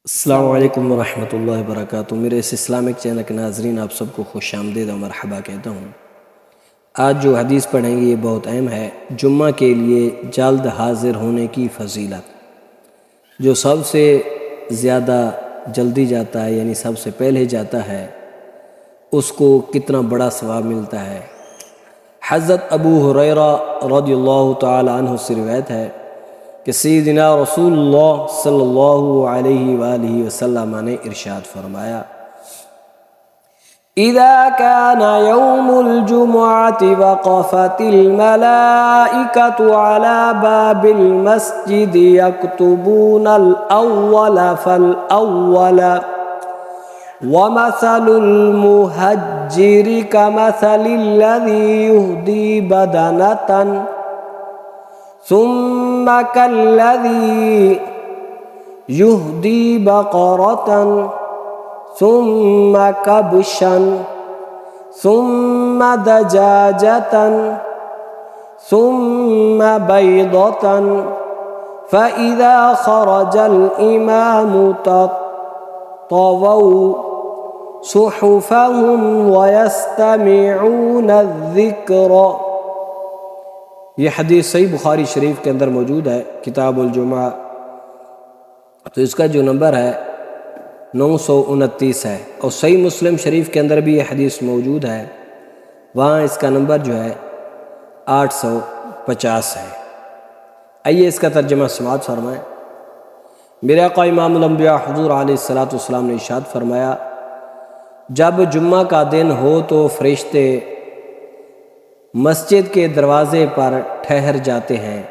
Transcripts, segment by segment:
السلام علیکم ورحمۃ اللہ وبرکاتہ۔ میرے اس اسلامک چینل کے ناظرین آپ سب کو خوش آمدید اور مرحبا کہتا ہوں۔ آج جو حدیث پڑھیں گے یہ بہت اہم ہے، جمعہ کے لیے جلد حاضر ہونے کی فضیلت۔ جو سب سے زیادہ جلدی جاتا ہے یعنی سب سے پہلے جاتا ہے اس کو کتنا بڑا ثواب ملتا ہے۔ حضرت ابو ہریرہ رضی اللہ تعالی عنہ سے روایت ہے کہ سیدنا رسول اللہ صلی اللہ علیہ وآلہ وسلم نے ارشاد فرمایا، اذا كان يوم الجمعة وقفت الملائكة على باب المسجد يكتبون الأول فالأول ومثل المهجر كمثل الذي يهدي بدنة ثم كالذي يهدي بقرة ثم كبشا ثم دجاجة ثم بيضة فإذا خرج الإمام طووا صحفهم ويستمعون الذكر۔ یہ حدیث صحیح بخاری شریف کے اندر موجود ہے، کتاب الجمعہ، تو اس کا جو نمبر ہے 929 ہے، اور صحیح مسلم شریف کے اندر بھی یہ حدیث موجود ہے، وہاں اس کا نمبر جو ہے 850 ہے۔ آئیے اس کا ترجمہ سماعت فرمائیں۔ میرے آقا امام الانبیاء حضور علیہ الصلوۃ والسلام نے ارشاد فرمایا، جب جمعہ کا دن ہو تو فرشتے مسجد کے دروازے پر ٹھہر جاتے ہیں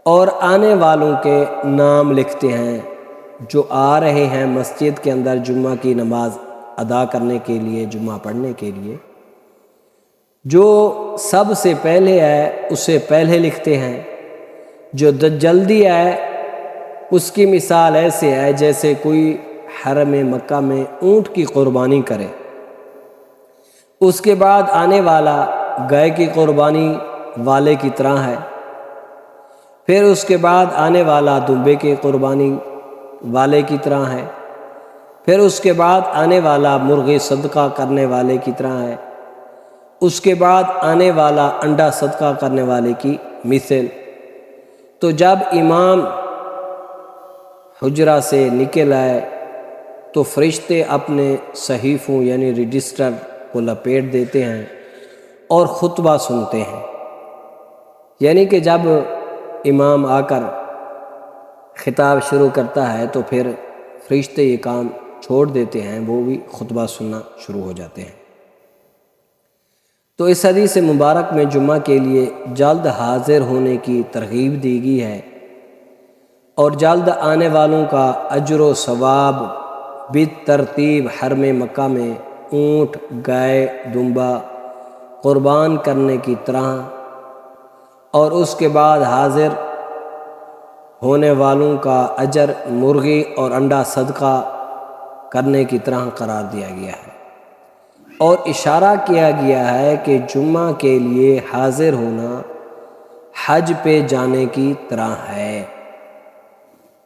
اور آنے والوں کے نام لکھتے ہیں جو آ رہے ہیں مسجد کے اندر جمعہ کی نماز ادا کرنے کے لیے، جمعہ پڑھنے کے لیے۔ جو سب سے پہلے ہے اسے پہلے لکھتے ہیں، جو جلدی ہے اس کی مثال ایسے ہے جیسے کوئی حرم مکہ میں اونٹ کی قربانی کرے، اس کے بعد آنے والا گائے کی قربانی والے کی طرح ہے، پھر اس کے بعد آنے والا دمبے کی قربانی والے کی طرح ہے، پھر اس کے بعد آنے والا مرغی صدقہ کرنے والے کی طرح ہے، اس کے بعد آنے والا انڈا صدقہ کرنے والے کی مثل۔ تو جب امام حجرہ سے نکل آئے تو فرشتے اپنے صحیفوں یعنی رجسٹر کو لپیٹ دیتے ہیں اور خطبہ سنتے ہیں، یعنی کہ جب امام آ کر خطاب شروع کرتا ہے تو پھر فرشتے یہ کام چھوڑ دیتے ہیں، وہ بھی خطبہ سننا شروع ہو جاتے ہیں۔ تو اس حدیث مبارک میں جمعہ کے لیے جلد حاضر ہونے کی ترغیب دی گئی ہے، اور جلد آنے والوں کا اجر و ثواب بالترتیب حرم مکہ میں اونٹ، گائے، دمبا قربان کرنے کی طرح، اور اس کے بعد حاضر ہونے والوں کا اجر مرغی اور انڈا صدقہ کرنے کی طرح قرار دیا گیا ہے، اور اشارہ کیا گیا ہے کہ جمعہ کے لیے حاضر ہونا حج پہ جانے کی طرح ہے،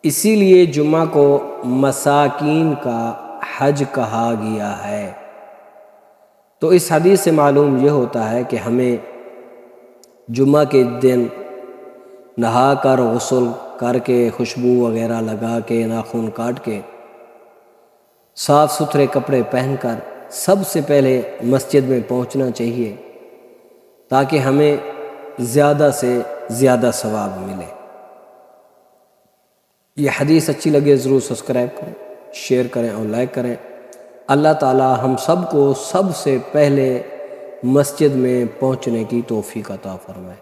اسی لیے جمعہ کو مساکین کا حج کہا گیا ہے۔ تو اس حدیث سے معلوم یہ ہوتا ہے کہ ہمیں جمعہ کے دن نہا کر غسل کر کے خوشبو وغیرہ لگا کے ناخن کاٹ کے صاف ستھرے کپڑے پہن کر سب سے پہلے مسجد میں پہنچنا چاہیے تاکہ ہمیں زیادہ سے زیادہ ثواب ملے۔ یہ حدیث اچھی لگے ضرور سبسکرائب کریں، شیئر کریں اور لائک کریں۔ اللہ تعالی ہم سب کو سب سے پہلے مسجد میں پہنچنے کی توفیق عطا فرمائے۔